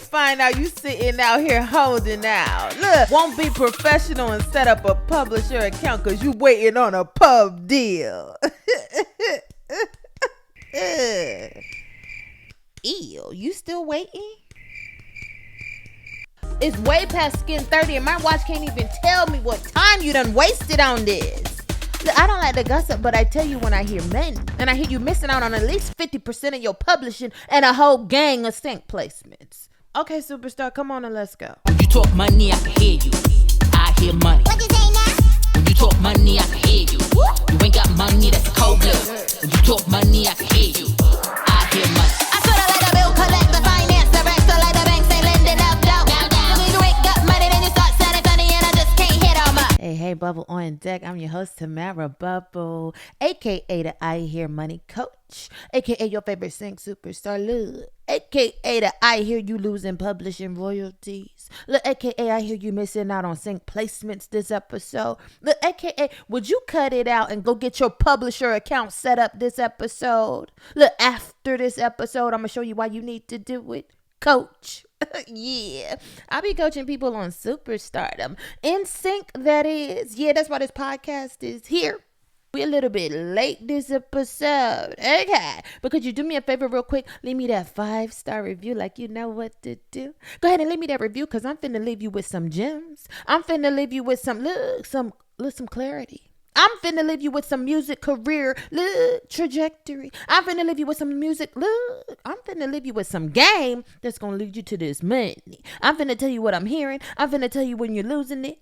find out you sitting out here holding out. Look, won't be professional and set up a publisher account because you waiting on a pub deal. Ew, you still waiting? It's way past skin 30 and my watch can't even tell me what time you done wasted on this. Look, I don't like to gossip, but I tell you when I hear men, and I hear you missing out on at least 50% of your publishing and a whole gang of sync placements. Okay, superstar, come on and let's go. When you talk money, I can hear you. I hear money. What you say now? When you talk money, I can hear you. You ain't got money, that's cold blood. When you talk money, I can hear you. I hear money. I coulda let a bill collect the finance director, like the banks ain't lending out dough. When you ain't got money, then you start sounding funny, and I just can't hit on my. Hey, Bubble on deck. I'm your host, Tamara Bubble, aka the I Hear Money Coach, aka your favorite sync superstar, look, aka the I Hear You Losing Publishing Royalties, look, aka I Hear You Missing Out on sync placements this episode, look, aka would you cut it out and go get your publisher account set up this episode? Look, after this episode, I'm gonna show you why you need to do it, coach. Yeah, I be coaching people on superstardom. In sync, that is. Yeah, that's why this podcast is here. We're a little bit late this episode. Okay, but could you do me a favor real quick? Leave me that 5-star review like you know what to do. Go ahead and leave me that review because I'm finna leave you with some gems. I'm finna leave you with some clarity. I'm finna leave you with some music career trajectory. I'm finna leave you with some music. I'm finna leave you with some game that's gonna lead you to this money. I'm finna tell you what I'm hearing. I'm finna tell you when you're losing it.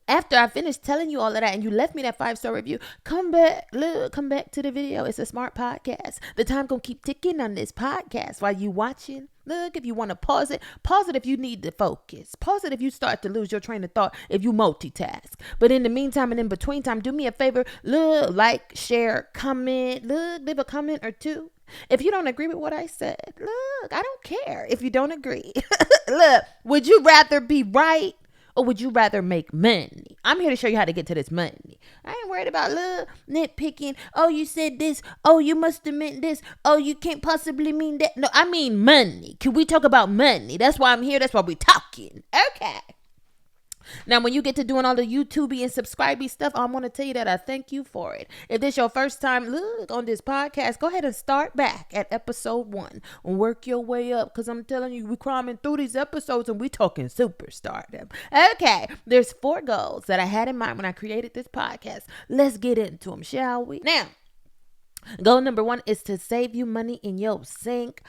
After I finish telling you all of that and you left me that 5-star review, come back to the video. It's a smart podcast. The time gonna keep ticking on this podcast while you watching. Look, if you want to pause it if you need to focus. Pause it if you start to lose your train of thought, if you multitask. But in the meantime and in between time, do me a favor, look, like, share, comment, look, leave a comment or two. If you don't agree with what I said, look, I don't care if you don't agree. Look, would you rather be right or would you rather make money? I'm here to show you how to get to this money. I ain't worried about nitpicking. Oh, you said this. Oh, you must have meant this. Oh, you can't possibly mean that. No, I mean money. Can we talk about money? That's why I'm here. That's why we're talking. Okay. Now, when you get to doing all the YouTube and subscribey stuff, I want to tell you that I thank you for it. If this is your first time on this podcast, go ahead and start back at episode 1 and work your way up because I'm telling you, we're climbing through these episodes and we talking superstardom. Okay, there's 4 goals that I had in mind when I created this podcast. Let's get into them, shall we? Now, goal number 1 is to save you money in your sync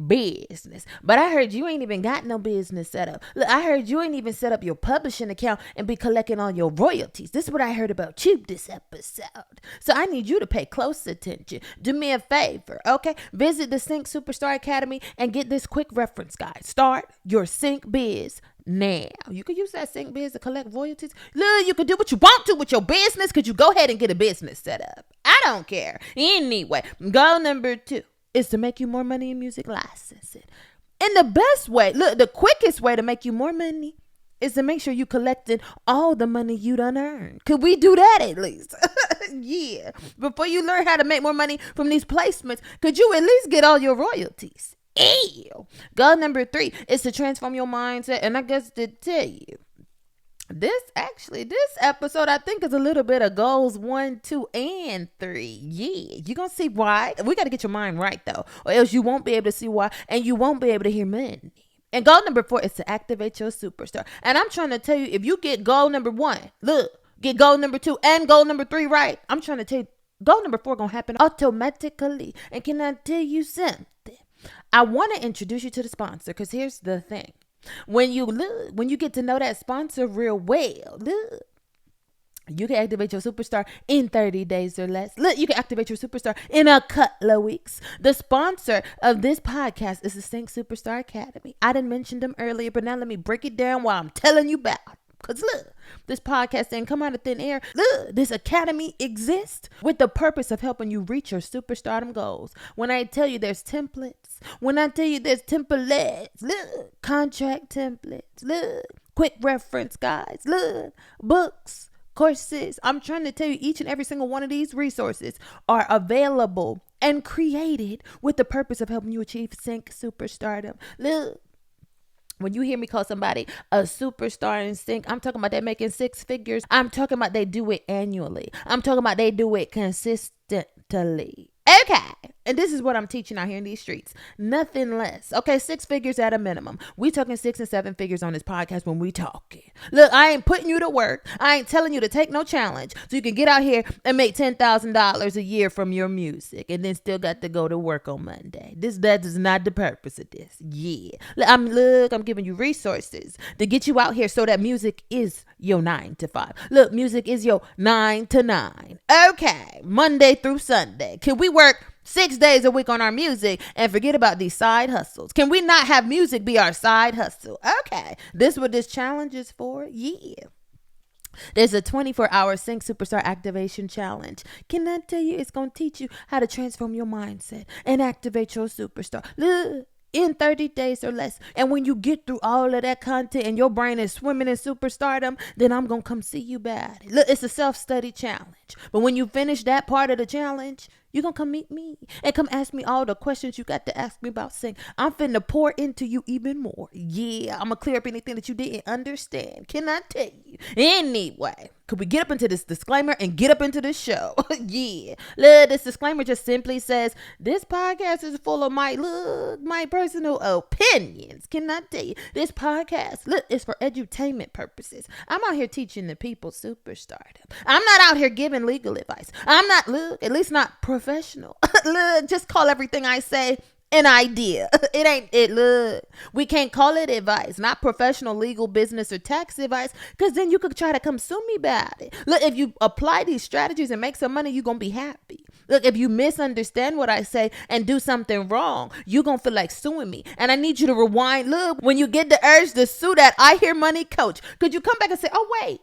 business. But I heard you ain't even got no business set up. Look, I heard you ain't even set up your publishing account and be collecting all your royalties. This is what I heard about you this episode. So I need you to pay close attention. Do me a favor, okay? Visit the Sync Superstar Academy and get this quick reference guide. Start your sync biz now. You could use that sync biz to collect royalties. Look, you could do what you want to with your business. Could you go ahead and get a business set up? I don't care. Anyway, goal number 2 is to make you more money in music licensing. And the best way, look, the quickest way to make you more money is to make sure you collecting all the money you done earned. Could we do that at least? Yeah. Before you learn how to make more money from these placements, could you at least get all your royalties? Ew. Goal number 3 is to transform your mindset. And I guess to tell you, this episode, I think, is a little bit of goals 1, 2, and 3. Yeah, you're going to see why. We got to get your mind right, though, or else you won't be able to see why, and you won't be able to hear money. And goal number 4 is to activate your superstar. And I'm trying to tell you, if you get goal number 1, look, get goal number 2 and goal number 3 right, I'm trying to tell you, goal number 4 going to happen automatically. And can I tell you something? I want to introduce you to the sponsor, because here's the thing. When you get to know that sponsor real well, look, you can activate your superstar in 30 days or less. Look, you can activate your superstar in a couple of weeks. The sponsor of this podcast is the Sync Superstar Academy. I didn't mention them earlier, but now let me break it down while I'm telling you about it. Because look, this podcast didn't come out of thin air. Look, this academy exists with the purpose of helping you reach your superstardom goals. When I tell you there's templates, when I tell you there's templates, look, contract templates, look, quick reference guides, look, books, courses. I'm trying to tell you each and every single one of these resources are available and created with the purpose of helping you achieve sync superstardom. Look, When you hear me call somebody a superstar in sync, I'm talking about they making six figures. I'm talking about they do it annually. I'm talking about they do it consistently. Okay. And this is what I'm teaching out here in these streets. Nothing less. Okay, six figures at a minimum. We talking 6 and 7 figures on this podcast when we talking. Look, I ain't putting you to work. I ain't telling you to take no challenge so you can get out here and make $10,000 a year from your music and then still got to go to work on Monday. That is not the purpose of this. Yeah. I'm giving you resources to get you out here so that music is your 9 to 5. Look, music is your 9 to 9. Okay, Monday through Sunday. Can we work 6 days a week on our music and forget about these side hustles? Can we not have music be our side hustle? Okay, this what this challenge is for? Yeah. There's a 24-hour Sync Superstar Activation Challenge. Can I tell you, it's going to teach you how to transform your mindset and activate your superstar. Look, in 30 days or less. And when you get through all of that content and your brain is swimming in superstardom, then I'm going to come see you bad. Look, it's a self-study challenge. But when you finish that part of the challenge, you're going to come meet me and come ask me all the questions you got to ask me about Sync. I'm finna pour into you even more. Yeah, I'm going to clear up anything that you didn't understand. Can I tell you? Anyway, could we get up into this disclaimer and get up into this show? Yeah. Look, this disclaimer just simply says, this podcast is full of my personal opinions. Can I tell you? This podcast, look, is for edutainment purposes. I'm out here teaching the people superstardom. I'm not out here giving legal advice. I'm not, at least not professional. Look, just call everything I say an idea. It ain't it. Look, we can't call it advice, not professional legal, business, or tax advice, because then you could try to come sue me about it. Look, if you apply these strategies and make some money, you're gonna be happy. Look, if you misunderstand what I say and do something wrong, you're gonna feel like suing me. And I need you to rewind. Look, when you get the urge to sue that I Hear Money coach, could you come back and say, oh wait,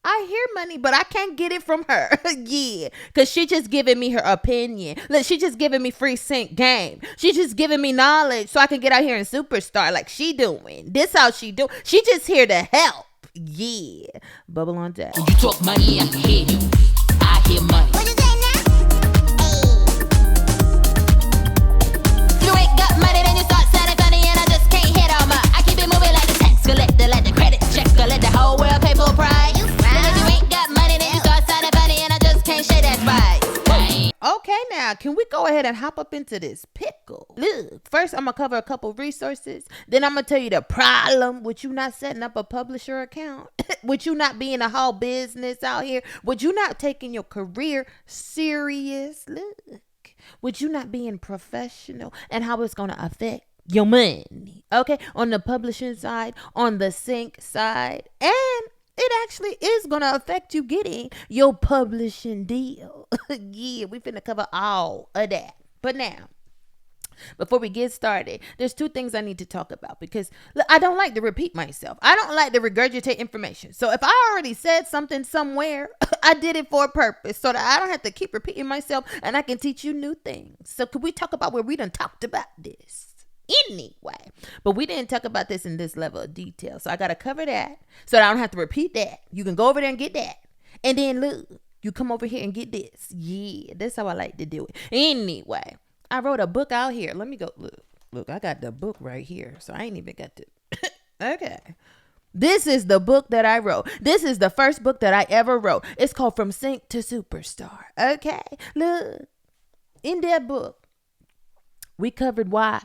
I hear money, but I can't get it from her. Yeah, because she just giving me her opinion. Look, she just giving me free sync game. She just giving me knowledge so I can get out here and superstar like she doing. This how she do. She just here to help. Yeah. Bubble on deck. When you talk money, I can hear you. I hear money. What you say now? Hey. You ain't got money, then you start sounding funny, and I just can't hit on my. I keep it moving like the tax collector, like the credit checker, let the whole world pay full price. Okay, now, can we go ahead and hop up into this pickle? Look, first, I'm going to cover a couple resources. Then I'm going to tell you the problem with you not setting up a publisher account, with you not being a whole business out here, with you not taking your career serious. Look, with you not being professional and how it's going to affect your money. Okay, on the publishing side, on the sync side, and it actually is going to affect you getting your publishing deal. Yeah, we finna cover all of that. But now, before we get started, there's two things I need to talk about because look, I don't like to repeat myself. I don't like to regurgitate information. So if I already said something somewhere, I did it for a purpose so that I don't have to keep repeating myself and I can teach you new things. So could we talk about where we done talked about this? Anyway, but we didn't talk about this in this level of detail, so I gotta cover that so that I don't have to repeat that. You can go over there and get that, and then look, you come over here and get this. Yeah, that's how I like to do it. Anyway, I wrote a book out here. Let me go look, I got the book right here, so I ain't even got to okay, this is the book that I wrote. This is the first book that I ever wrote. It's called From Sync to Superstar. Okay, look, in that book we covered why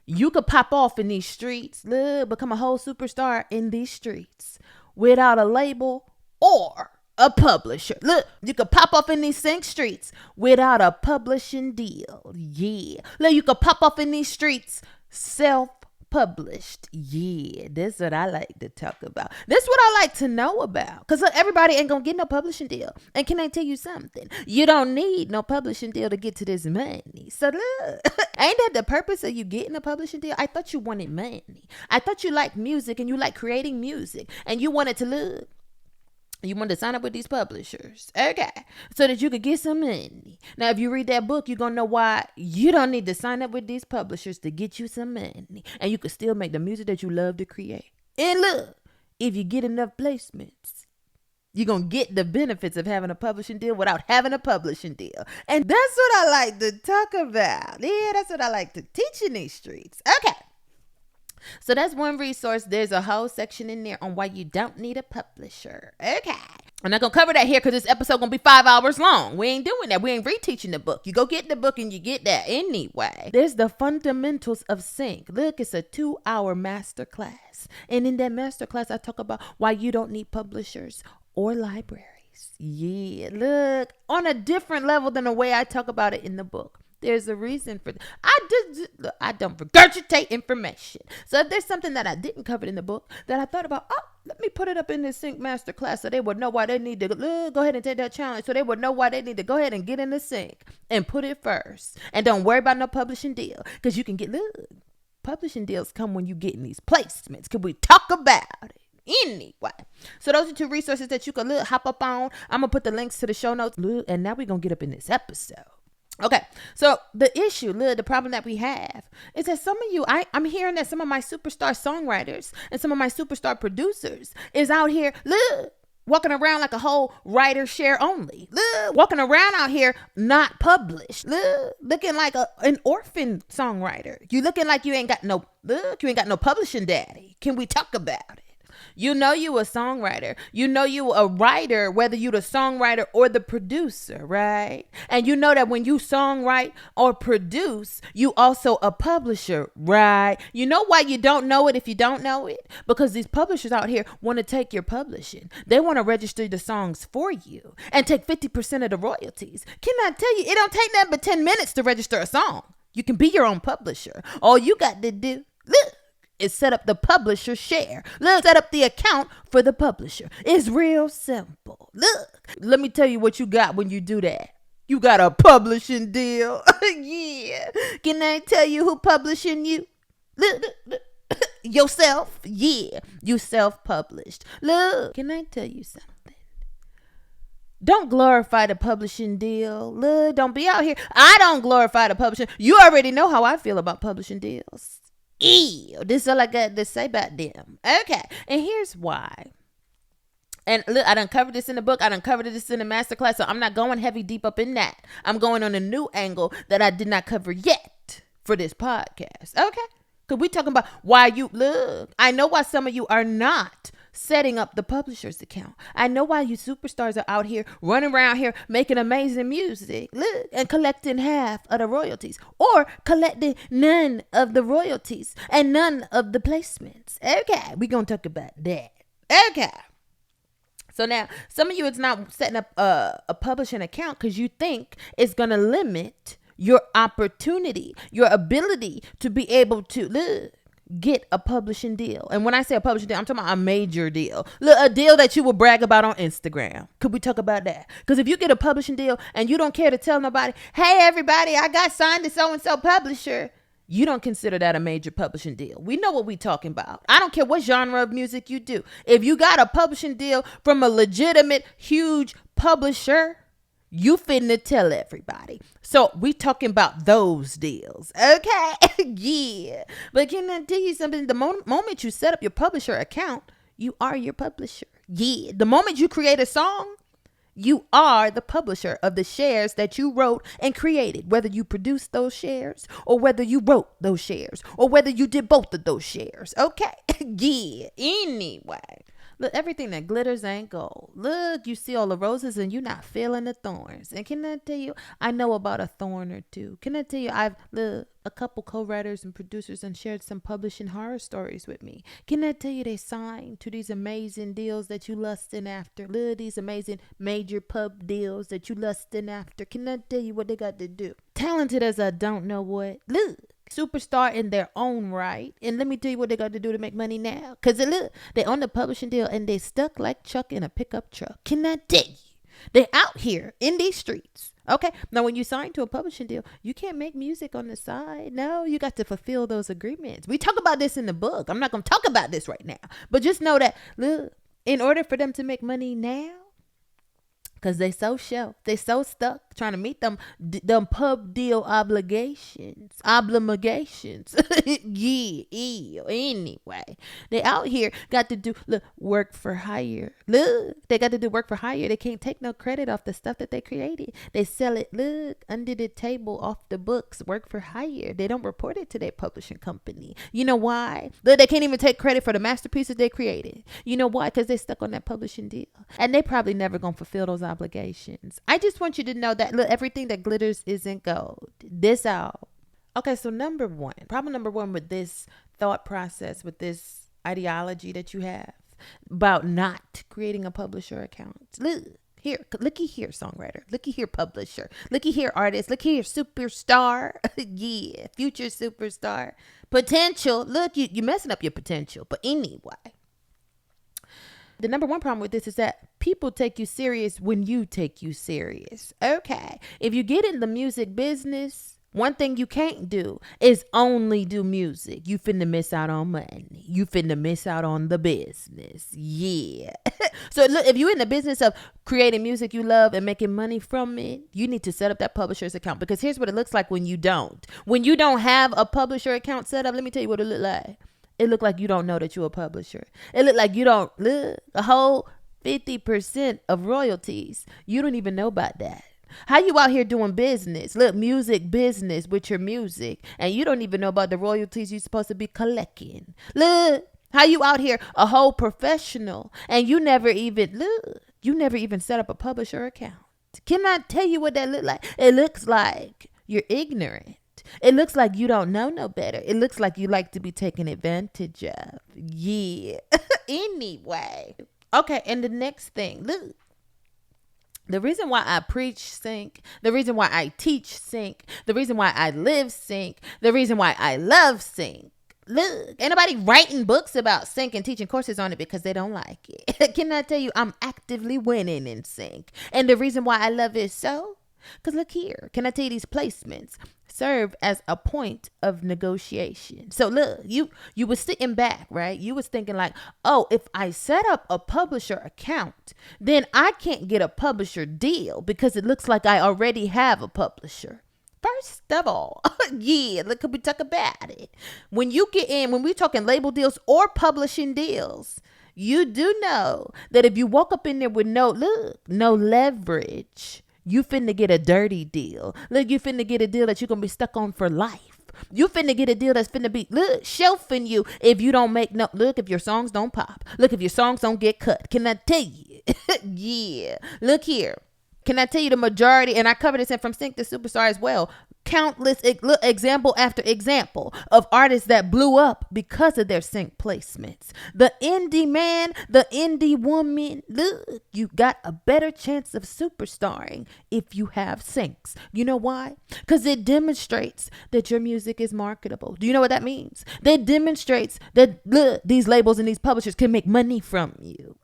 you could pop off in these streets, look, become a whole superstar in these streets without a label or a publisher. Look, you could pop off in these sync streets without a publishing deal. Yeah. Look, you could pop off in these streets self-published. Yeah, this is what I like to talk about. This is what I like to know about. Because look, everybody ain't going to get no publishing deal. And can I tell you something? You don't need no publishing deal to get to this money. So look, ain't that the purpose of you getting a publishing deal? I thought you wanted money. I thought you liked music and you like creating music. And you wanted to look. You wanted to sign up with these publishers. Okay. So that you could get some money. Now, if you read that book, you're going to know why you don't need to sign up with these publishers to get you some money. And you can still make the music that you love to create. And look, if you get enough placements, you're going to get the benefits of having a publishing deal without having a publishing deal. And that's what I like to talk about. Yeah, that's what I like to teach in these streets. Okay. So that's one resource. There's a whole section in there on why you don't need a publisher. Okay. I'm not going to cover that here because this episode going to be 5 hours long. We ain't doing that. We ain't reteaching the book. You go get the book and you get that anyway. There's the fundamentals of sync. Look, it's a 2-hour masterclass. And in that masterclass, I talk about why you don't need publishers or libraries. Yeah, look, on a different level than the way I talk about it in the book. There's a reason for that. I don't regurgitate information. So if there's something that I didn't cover in the book that I thought about, let me put it up in this sync masterclass so they would know why they need to go ahead and take that challenge. So they would know why they need to go ahead and get in the sync and put it first. And don't worry about no publishing deal, because you can get, publishing deals come when you get in these placements. Can we talk about it? Anyway, so those are 2 resources that you can hop up on. I'm gonna put the links to the show notes, and now we're gonna get up in this episode. Okay, so the issue, the problem that we have is that some of you, I'm hearing that some of my superstar songwriters and some of my superstar producers is out here, walking around like a whole writer share only, walking around out here not published, looking like an orphan songwriter. You looking like you ain't got no publishing daddy. Can we talk about it? You know you a songwriter. You know you a writer, whether you the songwriter or the producer, right? And you know that when you songwrite or produce, you also a publisher, right? You know why you don't know it if you don't know it? Because these publishers out here want to take your publishing. They want to register the songs for you and take 50% of the royalties. Can I tell you, it don't take nothing but 10 minutes to register a song. You can be your own publisher. All you got to do, is set up the publisher share. Set up the account for the publisher. It's real simple. Let me tell you what you got when you do that. You got a publishing deal. Yeah. Can I tell you who publishing you? Yourself. Yeah. You self-published. Look, can I tell you something? Don't glorify the publishing deal. Look, don't be out here. I don't glorify the publishing. You already know how I feel about publishing deals. Ew, this is all I got to say about them. Okay, and here's why. And look, I done covered this in the book. I done covered this in the masterclass, so I'm not going heavy deep up in that. I'm going on a new angle that I did not cover yet for this podcast. Okay, because we talking about why you, I know why some of you are not setting up the publisher's account. I know why you superstars are out here running around here making amazing music, and collecting half of the royalties, or collecting none of the royalties and none of the placements. Okay, we're gonna talk about that. Okay, so now some of you is not setting up a publishing account because you think it's gonna limit your opportunity, your ability to be able to get a publishing deal. And when I say a publishing deal, I'm talking about a major deal. A deal that you will brag about on Instagram. Could we talk about that? Because if you get a publishing deal and you don't care to tell nobody, hey, everybody, I got signed to so-and-so publisher, you don't consider that a major publishing deal. We know what we talking about. I don't care what genre of music you do. If you got a publishing deal from a legitimate, huge publisher, you finna tell everybody. So we talking about those deals. Okay. Yeah. But can I tell you something? The moment you set up your publisher account, you are your publisher. Yeah. The moment you create a song, you are the publisher of the shares that you wrote and created, whether you produced those shares or whether you wrote those shares or whether you did both of those shares. Okay. Yeah. Anyway. Look, everything that glitters ain't gold. Look, you see all the roses and you're not feeling the thorns. And can I tell you, I know about a thorn or two. Can I tell you, a couple co-writers and producers and shared some publishing horror stories with me. Can I tell you, they signed to these amazing deals that you lusting after. Look, these amazing major pub deals that you lusting after. Can I tell you what they got to do? Talented as I don't know what. Look. Superstar in their own right. And let me tell you what they got to do to make money now. Because look, they on the publishing deal and they stuck like Chuck in a pickup truck. Can I tell you? They out here in these streets. Okay. Now, when you sign to a publishing deal, you can't make music on the side. No, you got to fulfill those agreements. We talk about this in the book. I'm not going to talk about this right now. But just know that, look, in order for them to make money now, because they so stuck, trying to meet them pub deal obligations. Yeah. Anyway, they out here got to do work for hire. Look, they got to do work for hire. They can't take no credit off the stuff that they created. They sell it, look, under the table, off the books, work for hire. They don't report it to their publishing company. You know why? Look, they can't even take credit for the masterpieces they created. You know why? Because they stuck on that publishing deal. And they probably never gonna fulfill those obligations. I just want you to know that, look, everything that glitters isn't gold. This out. Okay, so problem number one with this thought process, with this ideology that you have about not creating a publisher account. Looky here, songwriter. Looky here, publisher. Looky here, artist. Looky here, superstar. Yeah, future superstar. Potential. Look, you messing up your potential. But anyway, the number one problem with this is that people take you serious when you take you serious. Okay, if you get in the music business, one thing you can't do is only do music. You finna miss out on money. You finna miss out on the business. Yeah. So look, if you're in the business of creating music you love and making money from it, you need to set up that publisher's account, because here's what it looks like when you don't. When you don't have a publisher account set up, let me tell you what it look like. It look like you don't know that you're a publisher. It look like you don't, look, a whole 50% of royalties. You don't even know about that. How you out here doing business? Look, music business with your music, and you don't even know about the royalties you're supposed to be collecting. Look, how you out here a whole professional, and you never even set up a publisher account. Can I tell you what that look like? It looks like you're ignorant. It looks like you don't know no better. It looks like you like to be taken advantage of. Yeah. Anyway. Okay, and the next thing, look. The reason why I preach sync, the reason why I teach sync, the reason why I live sync, the reason why I love sync. Look, ain't nobody writing books about sync and teaching courses on it because they don't like it. Can I tell you, I'm actively winning in sync. And the reason why I love it so, because look here, can I tell you, these placements serve as a point of negotiation. So look, you was sitting back, right? You was thinking like, oh, if I set up a publisher account, then I can't get a publisher deal because it looks like I already have a publisher. First of all, yeah, look, we talk about it. When you get in, when we're talking label deals or publishing deals, you do know that if you walk up in there with no leverage, you finna get a dirty deal. Look, you finna get a deal that you're gonna be stuck on for life. You finna get a deal that's finna be, look, shelving you if you don't make no, look, if your songs don't pop. Look, if your songs don't get cut. Can I tell you? Yeah. Look here. Can I tell you the majority, and I covered this in From Sync to Superstar as well, countless example after example of artists that blew up because of their sync placements. The indie man, the indie woman, look, you got a better chance of superstarring if you have syncs. You know why? Because it demonstrates that your music is marketable. Do you know what that means? That demonstrates that, look, these labels and these publishers can make money from you.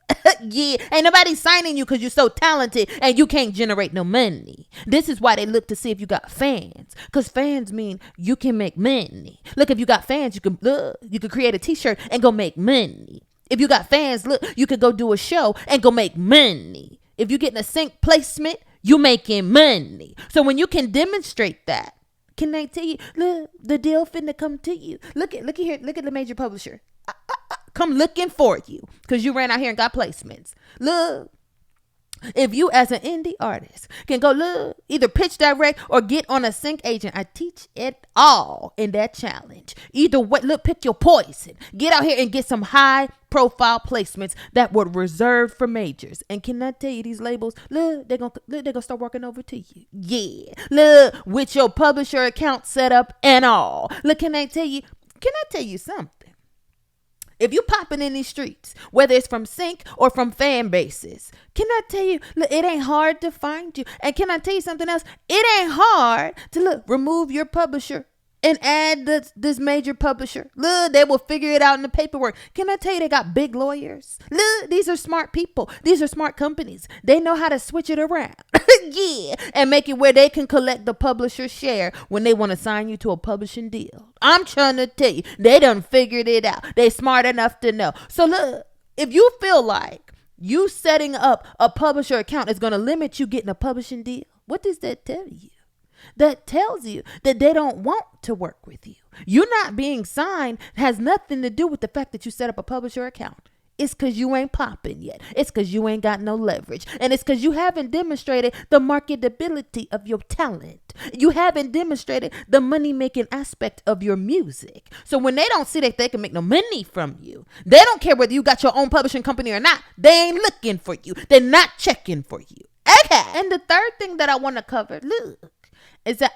Yeah, ain't nobody signing you because you're so talented and you can't generate no money. This is why they look to see if you got fans, because fans mean you can make money. Look, if you got fans, you could create a t-shirt and go make money. If you got fans, look, you could go do a show and go make money. If you're getting a sync placement, you making money. So when you can demonstrate that, can I tell you, look, the deal finna come to you. Look at here, look at the major publisher. Come looking for you because you ran out here and got placements. Look, if you as an indie artist can go, look, either pitch direct or get on a sync agent. I teach it all in that challenge. Either way, look, pick your poison. Get out here and get some high profile placements that were reserved for majors. And can I tell you, these labels, look, they're gonna start working over to you. Yeah, look, with your publisher account set up and all. Look, can I tell you something? If you popping in these streets, whether it's from sync or from fan bases, can I tell you, look, it ain't hard to find you. And can I tell you something else? It ain't hard to remove your publisher and add this major publisher. Look, they will figure it out in the paperwork. Can I tell you, they got big lawyers? Look, these are smart people. These are smart companies. They know how to switch it around. Yeah, and make it where they can collect the publisher's share when they want to sign you to a publishing deal. I'm trying to tell you, they done figured it out. They smart enough to know. So look, if you feel like you setting up a publisher account is going to limit you getting a publishing deal, What does that tell you? That tells you that they don't want to work with you. You not being signed has nothing to do with the fact that you set up a publisher account. It's because you ain't popping yet. It's because you ain't got no leverage. And it's because you haven't demonstrated the marketability of your talent. You haven't demonstrated the money-making aspect of your music. So when they don't see that they can make no money from you, they don't care whether you got your own publishing company or not. They ain't looking for you. They're not checking for you. Okay. And the third thing that I want to cover, look, is that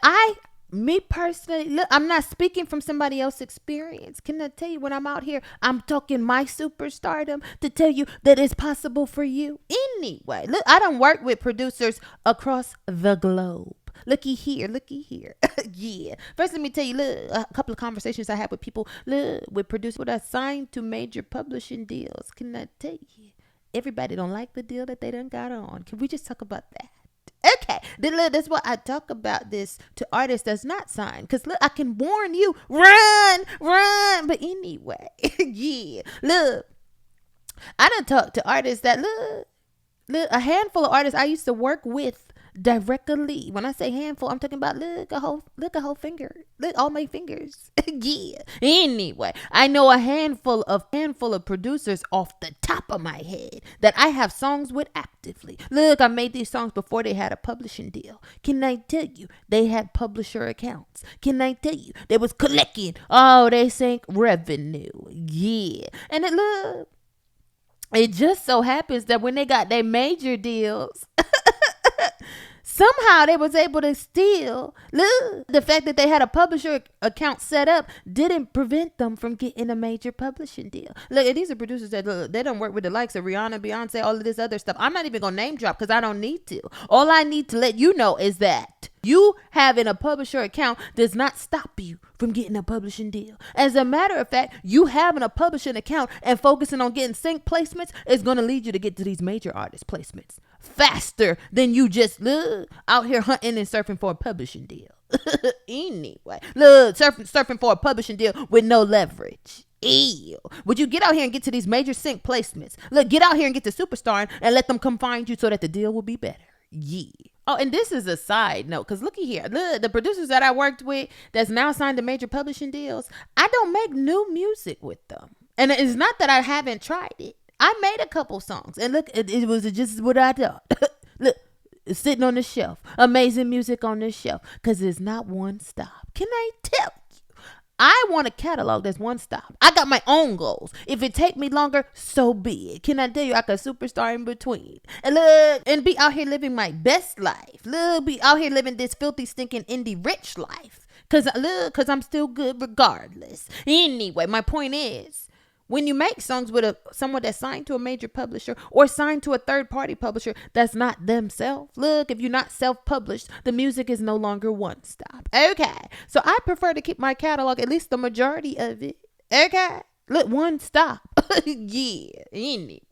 me personally, look, I'm not speaking from somebody else's experience. Can I tell you, when I'm out here, I'm talking my superstardom to tell you that it's possible for you anyway. Look, I don't work with producers across the globe. Looky here. Yeah. First, let me tell you, look, a couple of conversations I had with people, look, with producers that are signed to major publishing deals. Can I tell you, everybody don't like the deal that they done got on. Can we just talk about that? Okay, that's why I talk about this to artists that's not signed. Because look, I can warn you, run. But anyway, yeah, look, I done talk to artists that, look, a handful of artists I used to work with directly. When I say handful, I'm talking about look a whole finger, look all my fingers. Yeah. Anyway, I know a handful of producers off the top of my head that I have songs with actively. Look, I made these songs before they had a publishing deal. Can I tell you they had publisher accounts? Can I tell you they was collecting all they sync revenue? Yeah. And it just so happens that when they got their major deals, somehow they was able to steal. Look, the fact that they had a publisher account set up didn't prevent them from getting a major publishing deal. Look, these are producers that they don't work with the likes of Rihanna, Beyonce, all of this other stuff. I'm not even gonna name drop because I don't need to. All I need to let you know is that you having a publisher account does not stop you from getting a publishing deal. As a matter of fact, you having a publishing account and focusing on getting sync placements is going to lead you to get to these major artist placements faster than you just out here hunting and surfing for a publishing deal. Anyway, look, surfing for a publishing deal with no leverage. Ew. Would you get out here and get to these major sync placements? Look, get out here and get to superstar and let them come find you so that the deal will be better. Yeah. Oh, and this is a side note, because looky here, look, the producers that I worked with that's now signed to major publishing deals, I don't make new music with them. And it's not that I haven't tried it. I made a couple songs, and look, it was just what I thought. Look, it's sitting on the shelf. Amazing music on this shelf, because it's not one stop. Can I tell you? I want a catalog that's one stop. I got my own goals. If it take me longer, so be it. Can I tell you I could superstar in between? And look, and be out here living my best life. Look, be out here living this filthy, stinking indie rich life. Cause I'm still good regardless. Anyway, my point is, when you make songs with someone that's signed to a major publisher or signed to a third-party publisher that's not themselves, look, if you're not self-published, the music is no longer one stop. Okay, so I prefer to keep my catalog, at least the majority of it. Okay, look, one stop. Yeah, anyway.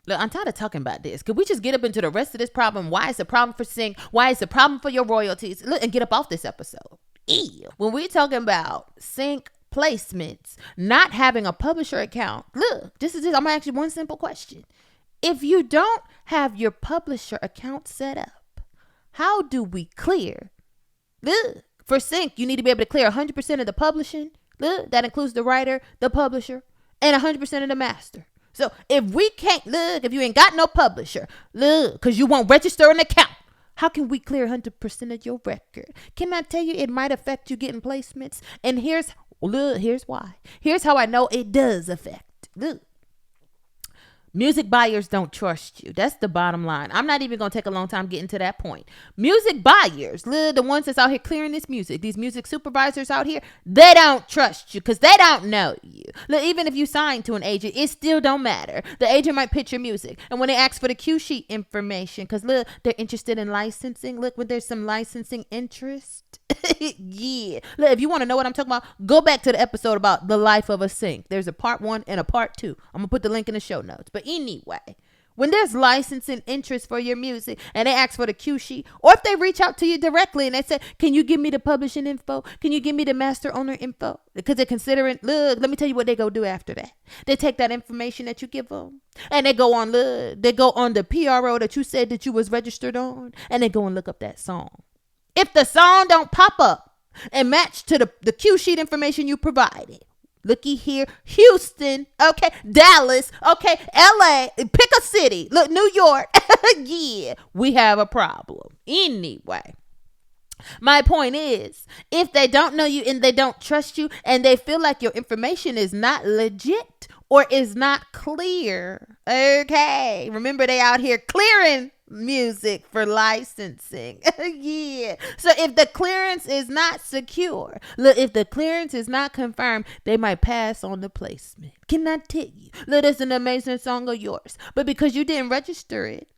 Look, I'm tired of talking about this. Could we just get up into the rest of this problem? Why is the problem for sync? Why is the problem for your royalties? Look, and get up off this episode. Ew. When we're talking about sync placements, not having a publisher account, look, this is it. I'm gonna ask you one simple question. If you don't have your publisher account set up, how do we clear? Look, for sync, you need to be able to clear 100% of the publishing. Look, that includes the writer, the publisher, and 100% of the master. So if we can't, look, if you ain't got no publisher, look, because you won't register an account, how can we clear 100% of your record? Can I tell you it might affect you getting placements? And here's why. Here's how I know it does affect. Look, music buyers don't trust you. That's the bottom line. I'm not even going to take a long time getting to that point. Music buyers, look, the ones that's out here clearing this music, these music supervisors out here, they don't trust you because they don't know you. Look, even if you sign to an agent, it still don't matter. The agent might pitch your music. And when they ask for the cue sheet information, because look, they're interested in licensing. Look, when there's some licensing interest. Yeah. Look, if you want to know what I'm talking about, go back to the episode about the life of a sync. There's a part 1 and a part 2. I'm going to put the link in the show notes. But anyway, When there's licensing interest for your music and they ask for the cue sheet, or if they reach out to you directly and they say, can you give me the publishing info? Can you give me the master owner info? Because they're considering, look, let me tell you what they go do after that. They take that information that you give them and they go on, look, they go on the PRO that you said that you was registered on, and they go and look up that song. If the song don't pop up and match to the cue sheet information you provided, looky here, Houston, okay, Dallas, okay, LA, pick a city, look, New York, yeah, we have a problem. Anyway, my point is, if they don't know you and they don't trust you and they feel like your information is not legit or is not clear, okay, remember they out here clearing music for licensing. Yeah. So if the clearance is not secure, look, if the clearance is not confirmed, they might pass on the placement. Can I tell you, look, it's an amazing song of yours, but because you didn't register it,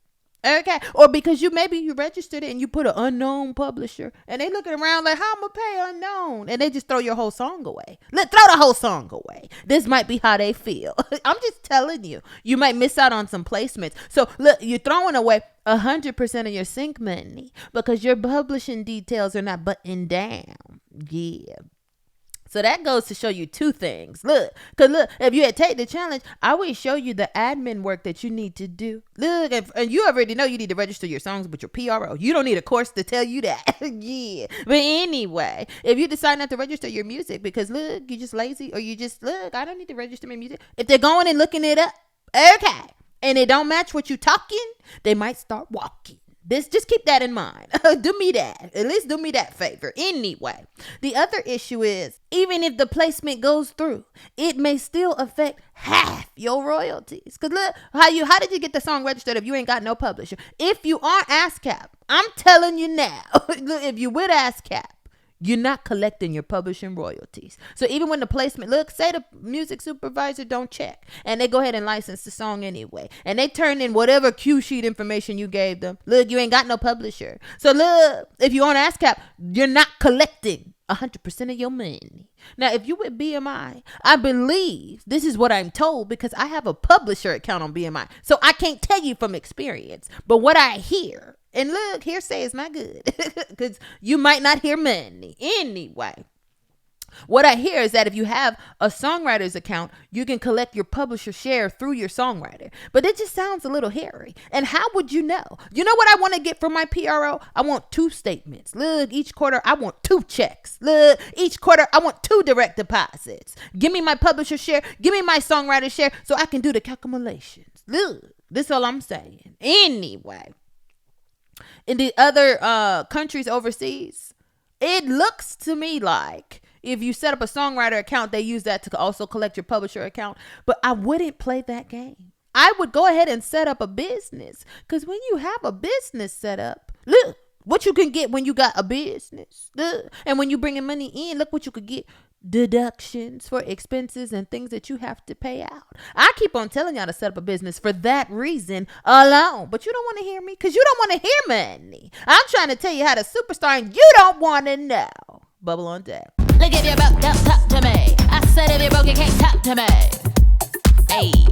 okay, or because you registered it and you put an unknown publisher and they looking around like, how I'm gonna pay unknown, and they just throw your whole song away. Let throw the whole song away. This might be how they feel. I'm just telling you, you might miss out on some placements. So look, you're throwing away 100% of your sync money because your publishing details are not buttoned down. Yeah. So that goes to show you two things. Look, because look, if you had taken the challenge, I would show you the admin work that you need to do. Look, and you already know you need to register your songs with your PRO. You don't need a course to tell you that. Yeah. But anyway, if you decide not to register your music because, look, you're just lazy, or you just, look, I don't need to register my music. If they're going and looking it up, okay, and it don't match what you talking, they might start walking. Just keep that in mind. Do me that. At least do me that favor. Anyway, the other issue is, even if the placement goes through, it may still affect half your royalties. Because look, how did you get the song registered if you ain't got no publisher? If you are ASCAP, I'm telling you now, look, if you with ASCAP, you're not collecting your publishing royalties. So even when the placement, look, say the music supervisor don't check and they go ahead and license the song anyway, and they turn in whatever cue sheet information you gave them, look, you ain't got no publisher. So look, if you on ASCAP, you're not collecting 100% of your money. Now, if you with BMI, I believe, this is what I'm told because I have a publisher account on BMI. So I can't tell you from experience, but what I hear, and look, hearsay is not good because you might not hear money. Anyway, what I hear is that if you have a songwriter's account, you can collect your publisher share through your songwriter. But it just sounds a little hairy. And how would you know? You know what I want to get from my PRO? I want 2 statements. Look, each quarter, I want 2 checks. Look, each quarter, I want 2 direct deposits. Give me my publisher share. Give me my songwriter share so I can do the calculations. Look, this is all I'm saying. Anyway, in the other countries overseas, it looks to me like if you set up a songwriter account, they use that to also collect your publisher account. But I wouldn't play that game. I would go ahead and set up a business. Because when you have a business set up, look what you can get when you got a business. Look, and when you bringing money in, look what you could get. Deductions for expenses and things that you have to pay out. I keep on telling y'all to set up a business for that reason alone. But you don't want to hear me because you don't want to hear money. I'm trying to tell you how to superstar and you don't want to know. Bubble on deck. Look, if you're broke, don't talk to me. I said if you're broke, you can't talk to me. Hey.